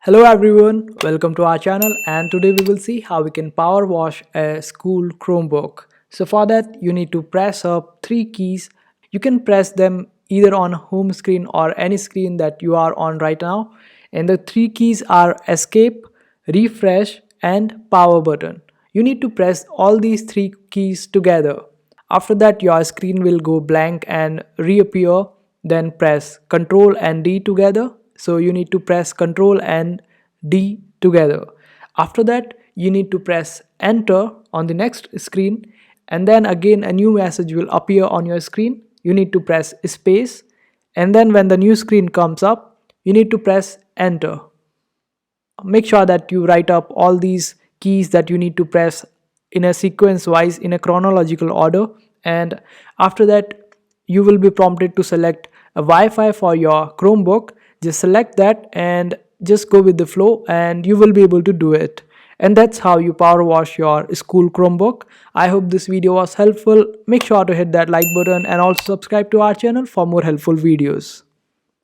Hello everyone, welcome to our channel, and today we will see how we can power wash a school Chromebook. So for that you need to press up three keys. You can press them either on home screen or any screen that you are on right now. And the three keys are escape, refresh and power button. You need to press all these three keys together. After that your screen will go blank and reappear. Then press Ctrl and D together. So you need to press Ctrl and D together. After that you need to press enter on the next screen, and then again a new message will appear on your screen. You need to press space, and then when the new screen comes up you need to press enter. Make sure that you write up all these keys that you need to press in a sequence wise, in a chronological order, and after that you will be prompted to select a Wi-Fi for your Chromebook. Just select that and just go with the flow and you will be able to do it. And that's how you power wash your school Chromebook. I hope this video was helpful. Make sure to hit that like button and also subscribe to our channel for more helpful videos.